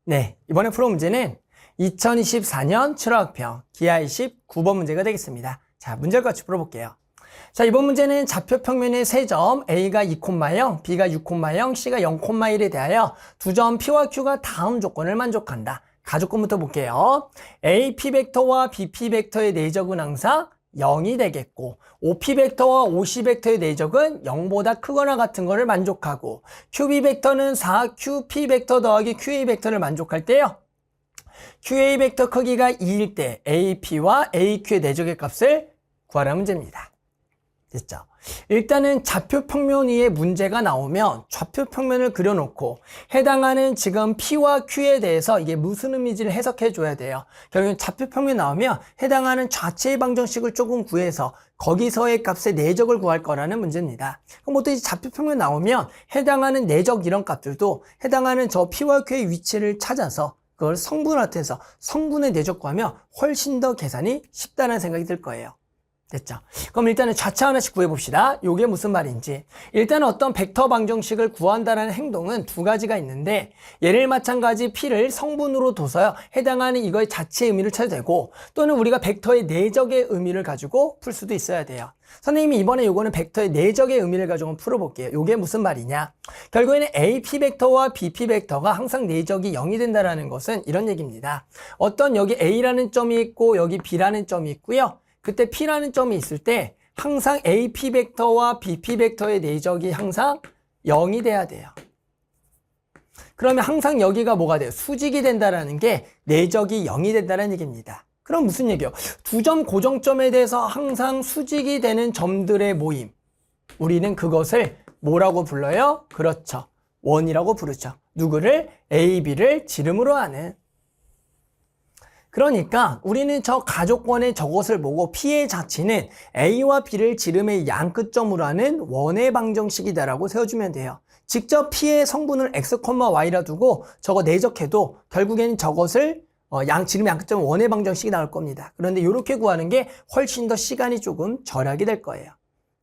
네, 이번에 풀어 문제는 2024년 출학평 기하의 19번 문제가 되겠습니다. 자, 문제를 같이 풀어볼게요. 자, 이번 문제는 좌표 평면의 3점 A가 2,0, B가 6,0, C가 0,1에 대하여 두 점 P와 Q가 다음 조건을 만족한다. 가조건부터 볼게요. AP 벡터와 BP 벡터의 내적은 항상 0이 되겠고 OP 벡터와 OC 벡터의 내적은 0보다 크거나 같은 것을 만족하고 QB 벡터는 4QP 벡터 더하기 QA 벡터를 만족할 때요. QA 벡터 크기가 2일 때 AP와 AQ의 내적의 값을 구하라는 문제입니다. 됐죠? 일단은 좌표 평면 위에 문제가 나오면 좌표 평면을 그려놓고 해당하는 지금 P와 Q에 대해서 이게 무슨 의미인지를 해석해 줘야 돼요. 결국엔 좌표 평면 나오면 해당하는 좌체의 방정식을 조금 구해서 거기서의 값의 내적을 구할 거라는 문제입니다. 그럼 보통 이 좌표 평면 나오면 해당하는 내적 이런 값들도 해당하는 저 P와 Q의 위치를 찾아서 그걸 성분화해서 성분의 내적 구하면 훨씬 더 계산이 쉽다는 생각이 들 거예요. 됐죠? 그럼 일단은 좌차 하나씩 구해봅시다. 이게 무슨 말인지. 일단은 어떤 벡터 방정식을 구한다는 행동은 두 가지가 있는데 얘를 마찬가지 P를 성분으로 둬서요. 해당하는 이거의 자체의 의미를 찾아도 되고 또는 우리가 벡터의 내적의 의미를 가지고 풀 수도 있어야 돼요. 선생님이 이번에 요거는 벡터의 내적의 의미를 가지고 풀어볼게요. 요게 무슨 말이냐? 결국에는 AP 벡터와 BP 벡터가 항상 내적이 0이 된다는 것은 이런 얘기입니다. 어떤 여기 A라는 점이 있고 여기 B라는 점이 있고요. 그때 P라는 점이 있을 때 항상 AP 벡터와 BP 벡터의 내적이 항상 0이 돼야 돼요. 그러면 항상 여기가 뭐가 돼요? 수직이 된다는 게 내적이 0이 된다는 얘기입니다. 그럼 무슨 얘기예요? 두 점 고정점에 대해서 항상 수직이 되는 점들의 모임. 우리는 그것을 뭐라고 불러요? 그렇죠. 원이라고 부르죠. 누구를? A, B를 지름으로 하는. 그러니까 우리는 저 가족권의 저것을 보고 P의 자체는 A와 B를 지름의 양 끝점으로 하는 원의 방정식이다라고 세워주면 돼요. 직접 P의 성분을 X, Y라 두고 저거 내적해도 결국에는 저것을 지름의 양 끝점 원의 방정식이 나올 겁니다. 그런데 이렇게 구하는 게 훨씬 더 시간이 조금 절약이 될 거예요.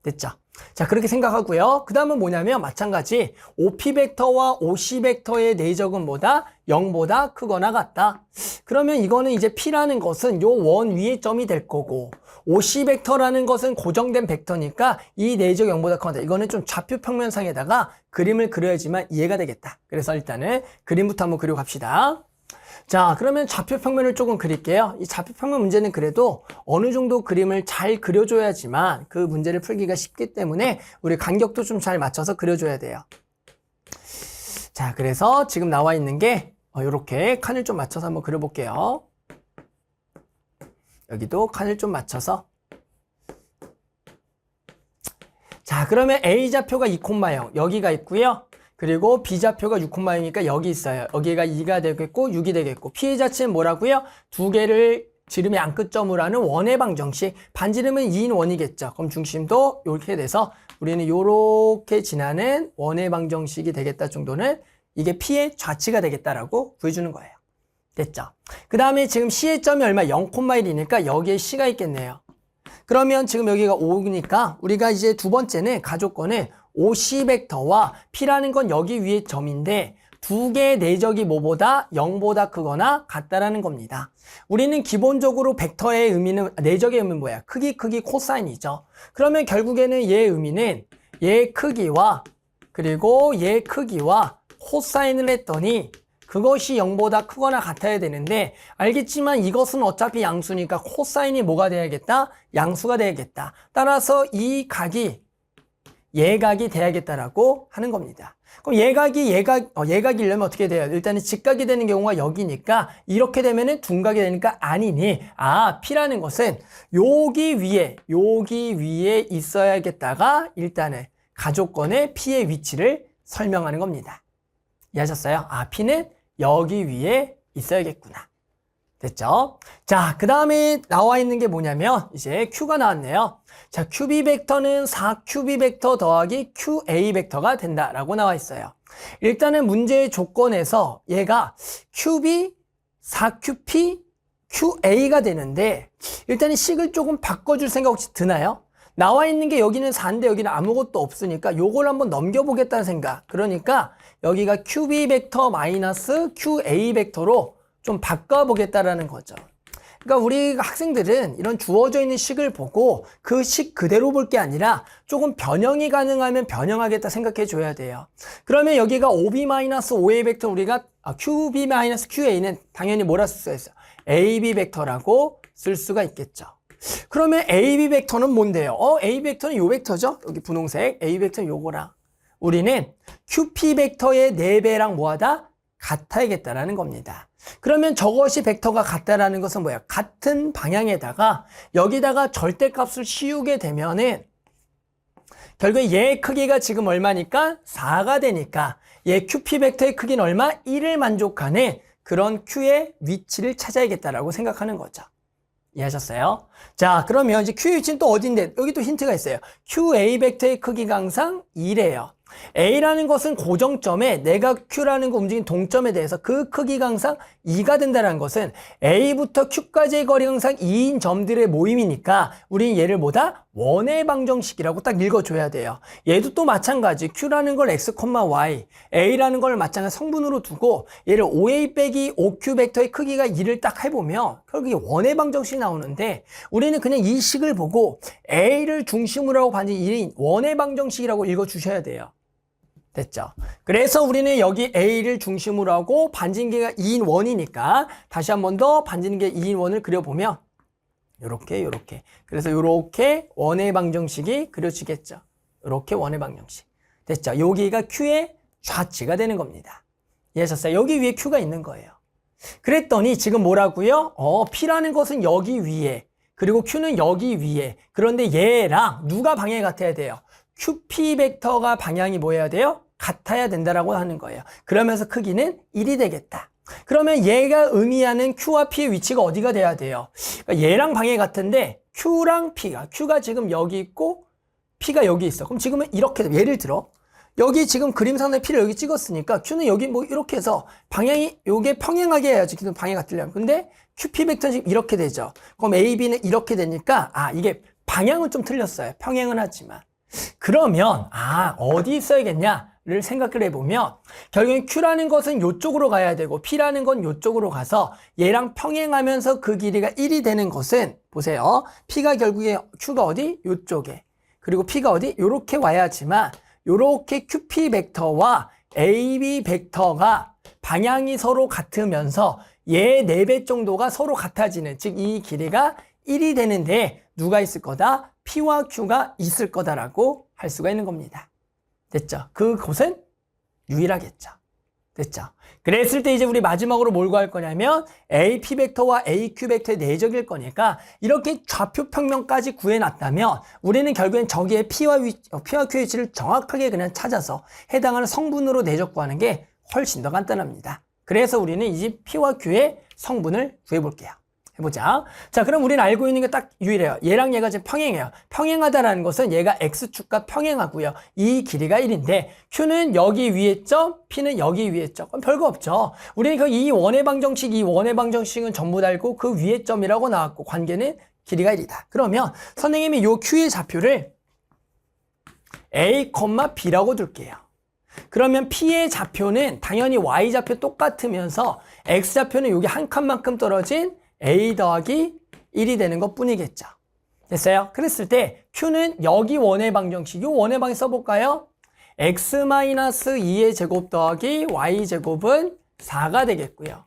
됐죠? 자, 그렇게 생각하고요. 그 다음은 뭐냐면 마찬가지 OP 벡터와 OC 벡터의 내적은 뭐다? 0보다 크거나 같다. 그러면 이거는 이제 P라는 것은 요 원 위의 점이 될 거고 OC 벡터라는 것은 고정된 벡터니까 이 내적 0보다 크거나 같다. 이거는 좀 좌표 평면상에다가 그림을 그려야지만 이해가 되겠다. 그래서 일단은 그림부터 한번 그려 갑시다. 자, 그러면 좌표 평면을 조금 그릴게요. 이 좌표 평면 문제는 그래도 어느 정도 그림을 잘 그려줘야지만 그 문제를 풀기가 쉽기 때문에 우리 간격도 좀 잘 맞춰서 그려줘야 돼요. 자, 그래서 지금 나와 있는 게 이렇게 칸을 좀 맞춰서 한번 그려볼게요. 여기도 칸을 좀 맞춰서. 자, 그러면 A좌표가 2,0 여기가 있고요. 그리고 B좌표가 6,0이니까 여기 있어요. 여기가 2가 되겠고 6이 되겠고 P의 자체는 뭐라고요? 두 개를 지름의 양끝점으로 하는 원의 방정식. 반지름은 2인 원이겠죠. 그럼 중심도 이렇게 돼서 우리는 이렇게 지나는 원의 방정식이 되겠다 정도는 이게 P의 좌치가 되겠다라고 구해주는 거예요. 됐죠? 그 다음에 지금 C의 점이 얼마? 0,1이니까 여기에 C가 있겠네요. 그러면 지금 여기가 5니까 우리가 이제 두 번째는 가족권은 OC 벡터와 P라는 건 여기 위에 점인데 두 개의 내적이 뭐보다 0보다 크거나 같다라는 겁니다. 우리는 기본적으로 벡터의 의미는 내적의 의미는 뭐야? 크기 코사인이죠. 그러면 결국에는 얘의 의미는 얘의 크기와 그리고 얘의 크기와 코사인을 했더니 그것이 0보다 크거나 같아야 되는데 알겠지만 이것은 어차피 양수니까 코사인이 뭐가 돼야겠다? 양수가 돼야겠다. 따라서 이 각이 예각이 돼야겠다라고 하는 겁니다. 그럼 예각이려면 어떻게 돼요? 일단은 직각이 되는 경우가 여기니까 이렇게 되면은 둔각이 되니까 아니니 P라는 것은 여기 위에 있어야겠다가 일단은 가족권의 P의 위치를 설명하는 겁니다. 이해하셨어요? P는 여기 위에 있어야겠구나. 됐죠? 자, 그 다음에 나와 있는 게 뭐냐면 이제 Q가 나왔네요. 자, QB 벡터는 4QB 벡터 더하기 QA 벡터가 된다라고 나와 있어요. 일단은 문제의 조건에서 얘가 QB, 4QP, QA가 되는데 일단은 식을 조금 바꿔줄 생각 혹시 드나요? 나와 있는 게 여기는 4인데 여기는 아무것도 없으니까 요걸 한번 넘겨보겠다는 생각. 그러니까 여기가 QB 벡터 마이너스 QA 벡터로 좀 바꿔보겠다라는 거죠. 그러니까 우리 학생들은 이런 주어져 있는 식을 보고 그 식 그대로 볼 게 아니라 조금 변형이 가능하면 변형하겠다 생각해 줘야 돼요. 그러면 여기가 OB-5A 벡터 우리가 QB-QA는 당연히 뭐라 쓸 수가 있어요? AB 벡터라고 쓸 수가 있겠죠. 그러면 AB 벡터는 뭔데요? A 벡터는 요 벡터죠? 여기 분홍색 A 벡터는 요거랑 우리는 QP 벡터의 4배랑 뭐하다? 같아야겠다라는 겁니다. 그러면 저것이 벡터가 같다라는 것은 뭐야? 같은 방향에다가 여기다가 절대값을 씌우게 되면은 결국에 얘의 크기가 지금 얼마니까? 4가 되니까 얘 QP 벡터의 크기는 얼마? 1을 만족하는 그런 Q의 위치를 찾아야겠다라고 생각하는 거죠. 이해하셨어요? 자, 그러면 이제 Q의 위치는 또 어딘데? 여기 또 힌트가 있어요. QA 벡터의 크기가 항상 2래요. A라는 것은 고정점에 내가 Q라는 거 움직인 동점에 대해서 그 크기가 항상 2가 된다는 것은 A부터 Q까지의 거리가 항상 2인 점들의 모임이니까 우리는 얘를 뭐다? 원의 방정식이라고 딱 읽어줘야 돼요. 얘도 또 마찬가지 Q라는 걸 X, Y, A라는 걸 마찬가지 성분으로 두고 얘를 OA 빼기 OQ 벡터의 크기가 2를 딱 해보면 결국에 원의 방정식이 나오는데 우리는 그냥 이 식을 보고 A를 중심으로 하고 반지 1인 원의 방정식이라고 읽어주셔야 돼요. 됐죠? 그래서 우리는 여기 A를 중심으로 하고 반진계가 2인 원이니까 다시 한 번 더 반진계 2인 원을 그려보면 요렇게 그래서 요렇게 원의 방정식이 그려지겠죠. 요렇게 원의 방정식 됐죠? 여기가 Q의 좌치가 되는 겁니다. 이해하셨어요? 여기 위에 Q가 있는 거예요. 그랬더니 지금 뭐라고요? P라는 것은 여기 위에 그리고 Q는 여기 위에 그런데 얘랑 누가 방향이 같아야 돼요? QP 벡터가 방향이 뭐 해야 돼요? 같아야 된다라고 하는 거예요. 그러면서 크기는 1이 되겠다. 그러면 얘가 의미하는 Q와 P의 위치가 어디가 돼야 돼요? 그러니까 얘랑 방향이 같은데 Q랑 Q가 지금 여기 있고 P가 여기 있어. 그럼 지금은 이렇게 예를 들어 여기 지금 그림상의 P를 여기 찍었으니까 Q는 여기 뭐 이렇게 해서 방향이 요게 평행하게 해야지 방향이 같으려면. 근데 QP 벡터는 지금 이렇게 되죠. 그럼 AB는 이렇게 되니까 이게 방향은 좀 틀렸어요. 평행은 하지만. 그러면 어디 있어야겠냐를 생각을 해보면 결국엔 Q라는 것은 이쪽으로 가야 되고 P라는 건 이쪽으로 가서 얘랑 평행하면서 그 길이가 1이 되는 것은 보세요. P가 결국에 Q가 어디? 이쪽에 그리고 P가 어디? 요렇게 와야지만 요렇게 QP 벡터와 AB 벡터가 방향이 서로 같으면서 얘 4배 정도가 서로 같아지는 즉 이 길이가 1이 되는데 누가 있을 거다? P와 Q가 있을 거다라고 할 수가 있는 겁니다. 됐죠? 그곳은 유일하겠죠. 됐죠? 그랬을 때 이제 우리 마지막으로 뭘 구할 거냐면 AP 벡터와 AQ 벡터의 내적일 거니까 이렇게 좌표 평면까지 구해놨다면 우리는 결국엔 저기에 P와 Q의 위치를 정확하게 그냥 찾아서 해당하는 성분으로 내적 구하는 게 훨씬 더 간단합니다. 그래서 우리는 이제 P와 Q의 성분을 구해볼게요. 해보자. 자, 그럼 우리는 알고 있는 게 딱 유일해요. 얘랑 얘가 지금 평행해요. 평행하다라는 것은 얘가 X축과 평행하고요. 이 길이가 1인데 Q는 여기 위에 점, P는 여기 위에 점. 그럼 별거 없죠. 우리는 이 원의 방정식은 전부 다 알고 그 위에 점이라고 나왔고 관계는 길이가 1이다. 그러면 선생님이 요 Q의 좌표를 A, B라고 둘게요. 그러면 P의 좌표는 당연히 Y좌표 똑같으면서 X좌표는 여기 한 칸만큼 떨어진 A 더하기 1이 되는 것 뿐이겠죠. 됐어요? 그랬을 때 Q는 여기 원의 방정식, 이 원의 방식 써볼까요? X-2의 제곱 더하기 Y제곱은 4가 되겠고요.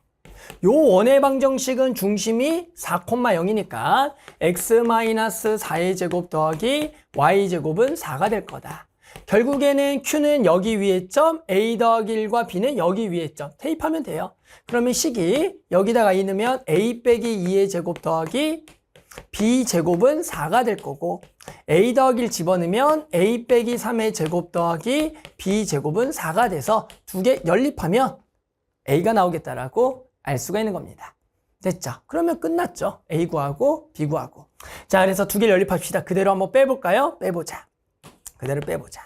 요 원의 방정식은 중심이 4,0이니까 X-4의 제곱 더하기 Y제곱은 4가 될 거다. 결국에는 Q는 여기 위에 점, A 더하기 1과 B는 여기 위에 점. 대입하면 돼요. 그러면 식이 여기다가 넣으면 A 빼기 2의 제곱 더하기 B 제곱은 4가 될 거고 A 더하기 1 집어넣으면 A 빼기 3의 제곱 더하기 B 제곱은 4가 돼서 두 개 연립하면 A가 나오겠다라고 알 수가 있는 겁니다. 됐죠? 그러면 끝났죠. A 구하고 B 구하고. 자, 그래서 두 개를 연립합시다. 그대로 한번 빼볼까요? 빼보자. 그대로 빼보자.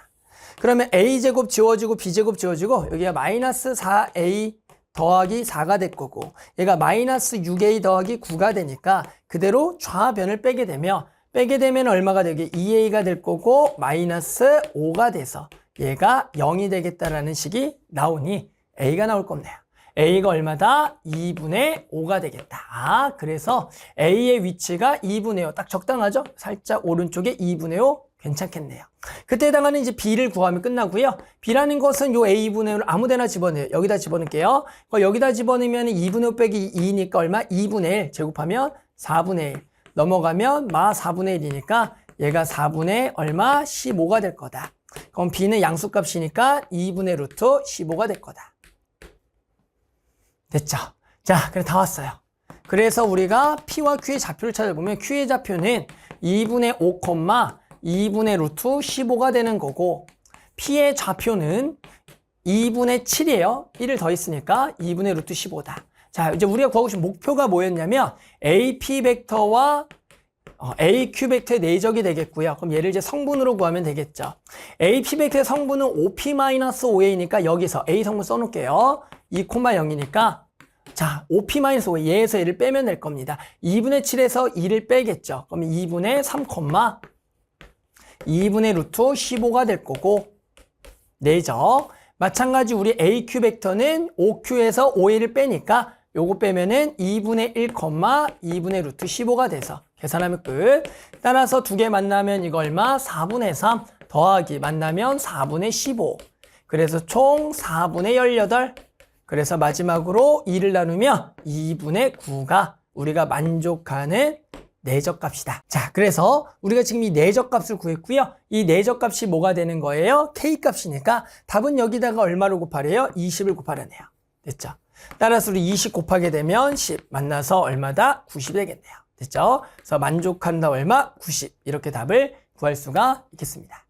그러면 A제곱 지워지고 B제곱 지워지고 여기가 마이너스 4A 더하기 4가 될 거고 얘가 마이너스 6A 더하기 9가 되니까 그대로 좌변을 빼게 되면 빼게 되면 얼마가 되게 2a가 될 거고 마이너스 5가 돼서 얘가 0이 되겠다라는 식이 나오니 a가 나올 겁니다. a가 얼마다? 2분의 5가 되겠다. 그래서 a의 위치가 2분의 5. 딱 적당하죠? 살짝 오른쪽에 2분의 5 괜찮겠네요. 그때 해당하는 이제 b를 구하면 끝나고요. b라는 것은 요 a분의 5를 아무 데나 집어넣어요. 여기다 집어넣을게요. 여기다 집어넣으면 2분의 5 빼기 2니까 얼마? 2분의 1 제곱하면 4분의 1 넘어가면 마 4분의 1이니까 얘가 4분의 얼마? 15가 될 거다. 그럼 b는 양수값이니까 2분의 루트 15가 될 거다. 됐죠? 자, 그래 다 왔어요. 그래서 우리가 P와 Q의 좌표를 찾아보면 Q의 좌표는 2분의 5, 2분의 루트 15가 되는 거고 P의 좌표는 2분의 7이에요. 1을 더했으니까 2분의 루트 15다. 자, 이제 우리가 구하고 싶은 목표가 뭐였냐면 AP 벡터와 AQ 벡터의 내적이 되겠고요. 그럼 얘를 이제 성분으로 구하면 되겠죠. AP 벡터의 성분은 5P-5A니까 여기서 A 성분 써놓을게요. 2,0이니까 자, 5P-5A 얘에서 얘를 빼면 될 겁니다. 2분의 7에서 2를 빼겠죠. 그럼 2분의 3, 2분의 루트 15가 될 거고 내적. 마찬가지 우리 AQ 벡터는 5Q에서 5A를 빼니까 요거 빼면은 2분의 1, 2분의 루트 15가 돼서 계산하면 끝. 따라서 두 개 만나면 이거 얼마? 4분의 3 더하기 만나면 4분의 15. 그래서 총 4분의 18. 그래서 마지막으로 2를 나누면 2분의 9가 우리가 만족하는 내적값이다. 자, 그래서 우리가 지금 이 내적값을 구했고요. 이 내적값이 뭐가 되는 거예요? K값이니까 답은 여기다가 얼마로 곱하래요? 20을 곱하려네요. 됐죠? 따라서 우리 20 곱하게 되면 10 만나서 얼마다? 90이 되겠네요. 됐죠? 그래서 만족한다 얼마? 90. 이렇게 답을 구할 수가 있겠습니다.